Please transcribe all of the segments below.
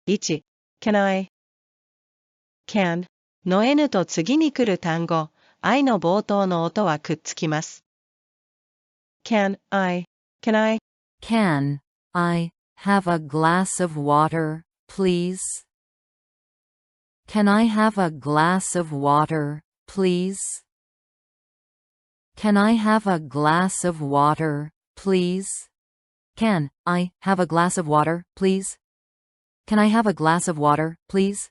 1. Can I? Can の N と次に来る単語、I の冒頭の音はくっつきます。Can I? Can I? Can I have a glass of water, please? Can I have a glass of water, please? Can I have a glass of water, please? Can I have a glass of water, please? Can I have a glass of water, please?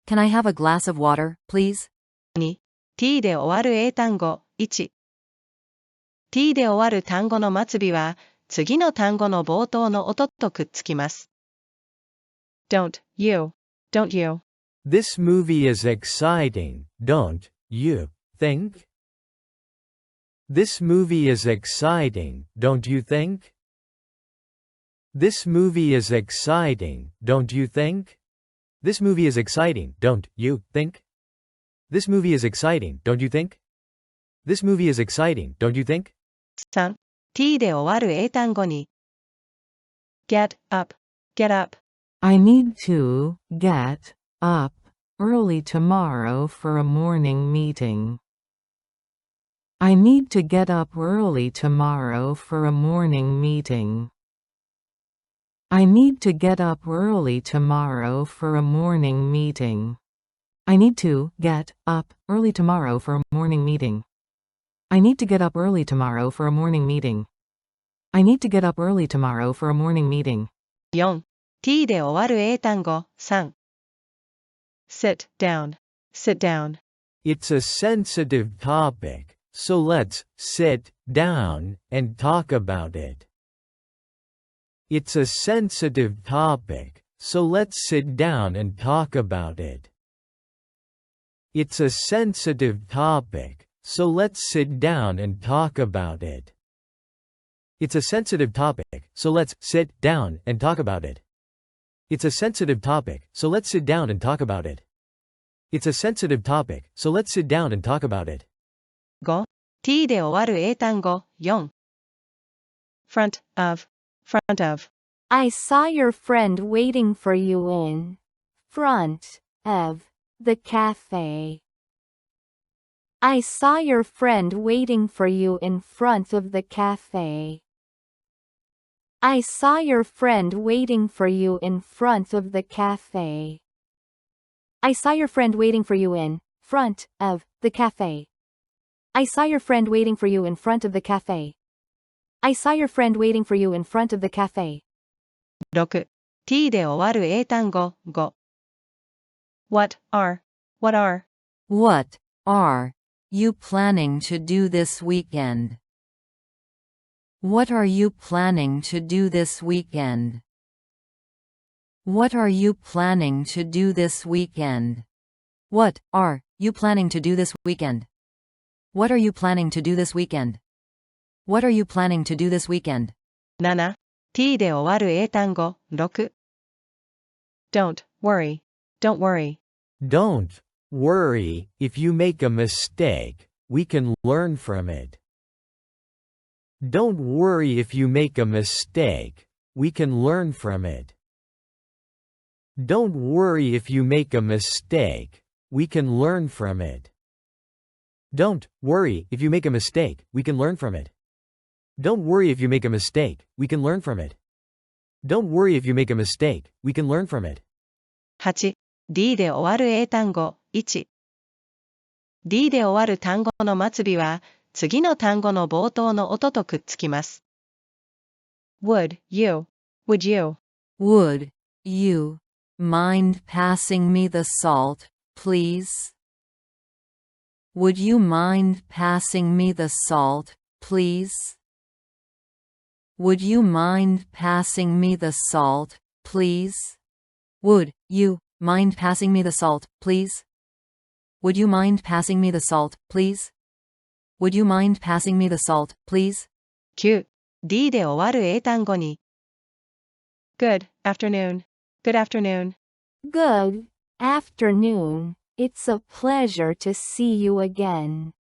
Can I have a glass of water, please? 2. t で終わる英単語。1. t で終わる単語の末尾は、次の単語の冒頭の音とくっつきます。Don't you? Don't you? This movie is exciting, don't you think? This movie is exciting, don't you think? This movie is exciting, don't you think? This movie is exciting, don't you think? This movie is exciting, don't you think? This movie is exciting, don't you think? 3. t で終わる英単語に get up, get up. I need to get up early tomorrow for a morning meeting. I need to get up early tomorrow for a morning meeting. I need to get up early tomorrow for a morning meeting. I need to get up early tomorrow for a morning meeting. I need to get up early tomorrow for a morning meeting. I need to get up early tomorrow for a morning meeting. 4. t で終わる英単語。3. sit down, sit down. It's a sensitive topic, so let's sit down and talk about it. It's a sensitive topic, so let's sit down and talk about it. It's a sensitive topic, so let's sit down and talk about it. It's a sensitive topic, so let's sit down and talk about it. It's a sensitive topic, so let's sit down and talk about it. It's a sensitive topic, so let's sit down and talk about it. 5. t で終わる英単語。4. front of, front of. I saw your friend waiting for you in front of the cafe. I saw your friend waiting for you in front of the cafe. I saw your friend waiting for you in front of the cafe. I saw your friend waiting for you in front of the cafe. I saw your friend waiting for you in front of the cafe. I saw your friend waiting for you in front of the cafe. 6. t で終わる英単語。5. what are What are you planning to do this weekend? What are you planning to do this weekend? What are you planning to do this weekend? What are you planning to do this weekend? What are you planning to do this weekend? What are you planning to do this weekend? 7. t で終わる英単語。6. don't worry, don't worry. Don't worry if you make a mistake, we can learn from it. Don't worry if you make a mistake, we can learn from it. Don't worry if you make a mistake, we can learn from it. Don't worry if you make a mistake, we can learn from it. Don't worry if you make a mistake, we can learn from it. Don't worry if you make a mistake, we can learn from it. 8. d で終わる英単語。1. d で終わる単語の末尾は、次の単語の冒頭の音とくっつきます。would you, would you. Would you mind passing me the salt, please? Would you mind passing me the salt, please? Would you mind passing me the salt, please? Would you mind passing me the salt, please? Would you mind passing me the salt, please? Would you mind passing me the salt, please? 9. d で終わる英単語に good afternoon, good afternoon. Good afternoon. It's a pleasure to see you again.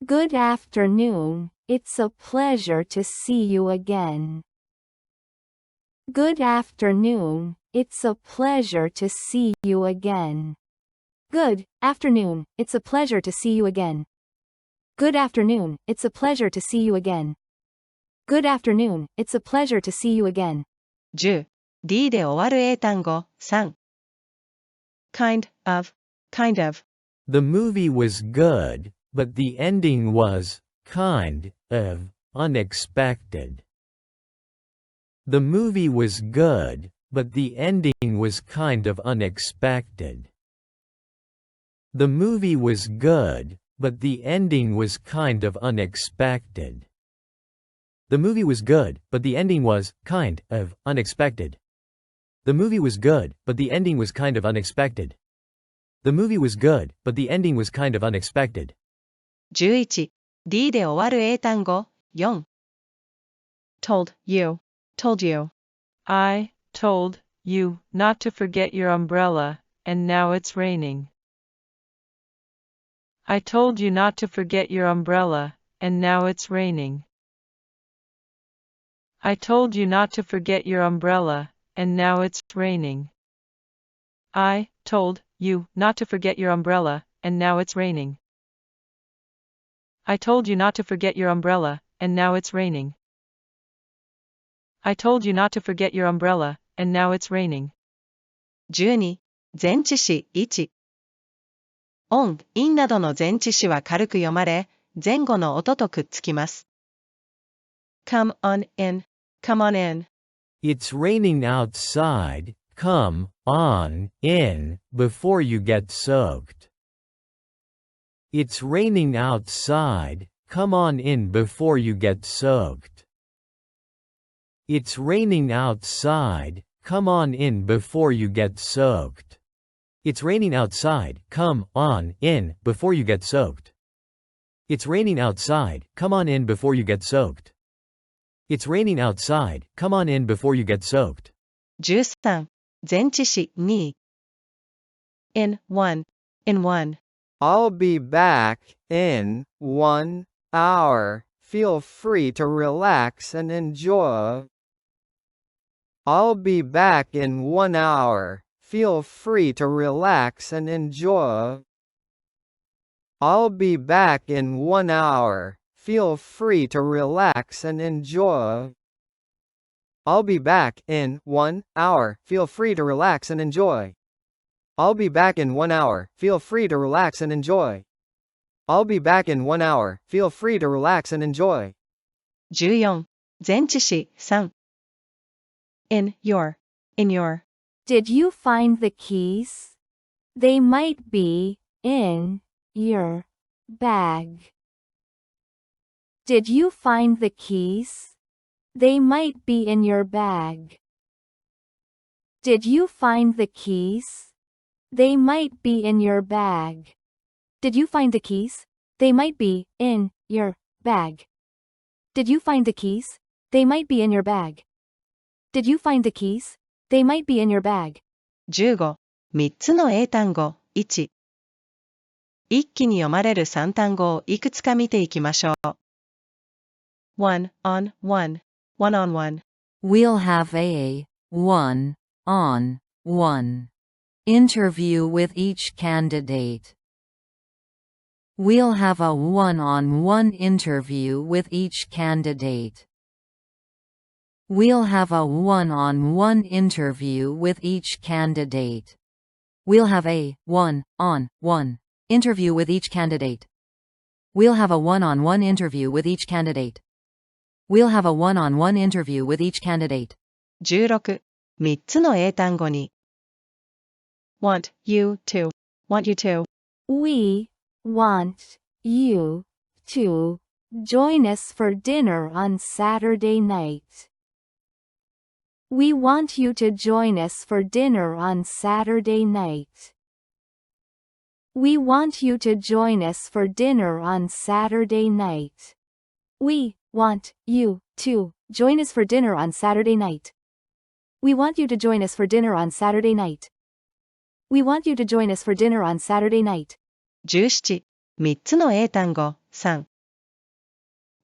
Good afternoon. It's a pleasure to see you again. Good afternoon. it's a pleasure to see you again. Good afternoon, it's a pleasure to see you again. Good afternoon, it's a pleasure to see you again. Good afternoon, it's a pleasure to see you again. 10. D で終わる英単語3 kind of, kind of. The movie was good, but the ending was kind of unexpected. The movie was good, but the ending was kind of unexpected. The movie was good, but the ending was kind of unexpected. The movie was good, but the ending was kind of unexpected. The movie was good, but the ending was kind of unexpected. The movie was good, but the ending was kind of unexpected. 11. D で終わる英単語4 told you, told you. I told you not to forget your umbrella, and now it's raining. I told you not to forget your umbrella, and now it's raining. I told you not to forget your umbrella, and now it's raining. I told you not to forget your umbrella, and now it's raining. I told you not to forget your umbrella, and now it's raining. I told you not to forget your umbrella, and now it's raining. 12. 前置詞1 on, in などの前置詞は軽く読まれ、前後の音とくっつきます。come on in, come on in. It's raining outside, come on in before you get soaked. It's raining outside, come on in before you get soaked. It's raining outside, come on in before you get soaked. It's raining outside, come on in before you get soaked. It's raining outside, come on in before you get soaked. It's raining outside, come on in before you get soaked. 13. 前置詞2 in one, in one. I'll be back in 1 hour. Feel free to relax and enjoy. I'll be back in 1 hour. Feel free to relax and enjoy. I'll be back in 1 hour. Feel free to relax and enjoy. I'll be back in 1 hour. Feel free to relax and enjoy. I'll be back in 1 hour. Feel free to relax and enjoy. I'll be back in 1 hour. Feel free to relax and enjoy. 14. 前置詞3 in your, in your. Did you find the keys? They might be in your bag. Did you find the keys? They might be in your bag. Did you find the keys? They might be in your bag. Did you find the keys? They might be in your bag. Did you find the keys? They might be in your bag. Did you find the keys? They might be in your bag. 15. 3つの英単語1一気に読まれる3単語をいくつか見ていきましょう。one on one, one on one. We'll have a one-on-one interview with each candidate. We'll have a one-on-one interview with each candidate. We'll have a one-on-one interview with each candidate. We'll have a one-on-one interview with each candidate. We'll have a one-on-one interview with each candidate. We'll have a one-on-one interview with each candidate. 16. 3つの英単語に want you to, want you to. We want you to join us for dinner on Saturday night. We want you to join us for dinner on Saturday night. We want you to join us for dinner on Saturday night. We want you to join us for dinner on Saturday night. We want you to join us for dinner on Saturday night. We want you to join us for dinner on Saturday night. 17. 3つの英単語3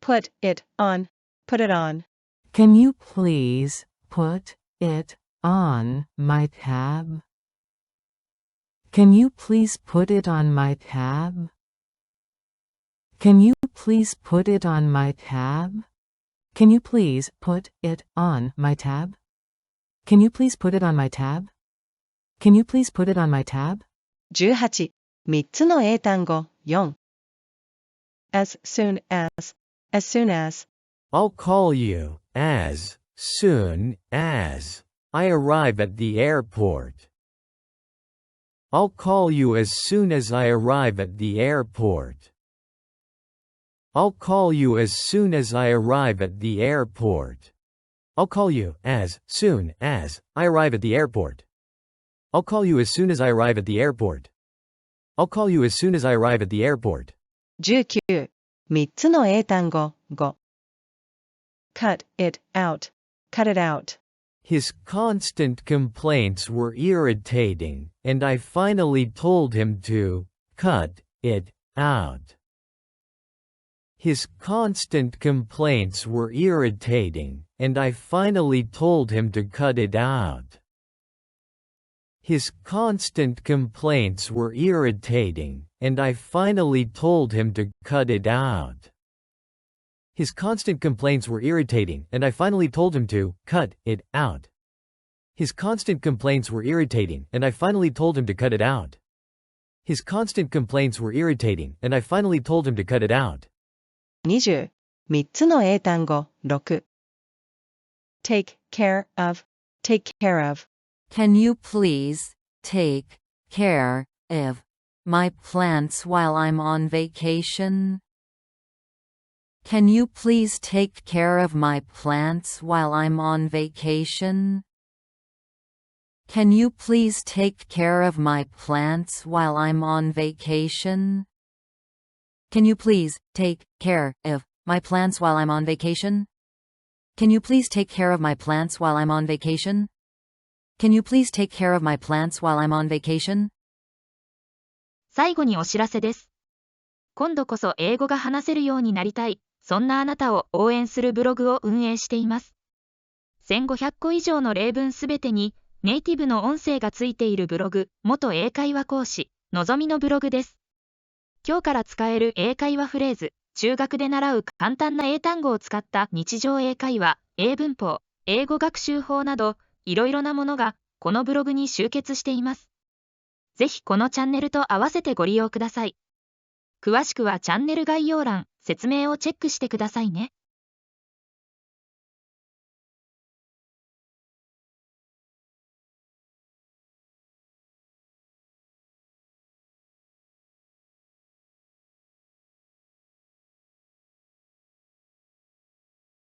put it on, put it on. Can you please put it on my tab? Can you please put it on my tab? Can you please put it on my tab? Can you please put it on my tab? Can you please put it on my tab? Can you please put it on my tab? 18、3つの英単語、4。as soon as I'll call you as soon as I arrive at the airport. I'll call you as soon as I arrive at the airport. I'll call you as soon as I arrive at the airport. I'll call you as soon as I arrive at the airport. I'll call you as soon as I arrive at the airport. I'll call you as soon as I arrive at the airport. 19、3つの英単語、5。cut it out. His constant complaints were irritating, and I finally told him to cut it out. His constant complaints were irritating, and I finally told him to cut it out. His constant complaints were irritating, and I finally told him to cut it out. His constant complaints were irritating, and I finally told him to cut it out. His constant complaints were irritating, and I finally told him to cut it out. His constant complaints were irritating, and I finally told him to cut it out. 20、3つの英単語、6。take care of. Can you please take care of my plants while I'm on vacation? Can you please take care of my plants while I'm on vacation? Can you please take care of my plants while I'm on vacation? Can you please take care of my plants while I'm on vacation? Can you please take care of my plants while I'm on vacation? Can you please take care of my plants while I'm on vacation? 最後にお知らせです。今度こそ英語が話せるようになりたい、そんなあなたを応援するブログを運営しています。1500個以上の例文すべてにネイティブの音声がついているブログ、元英会話講師、のぞみのブログです。今日から使える英会話フレーズ、中学で習う簡単な英単語を使った日常英会話、英文法、英語学習法など、いろいろなものがこのブログに集結しています。ぜひこのチャンネルと合わせてご利用ください。詳しくはチャンネル概要欄、説明をチェックしてくださいね。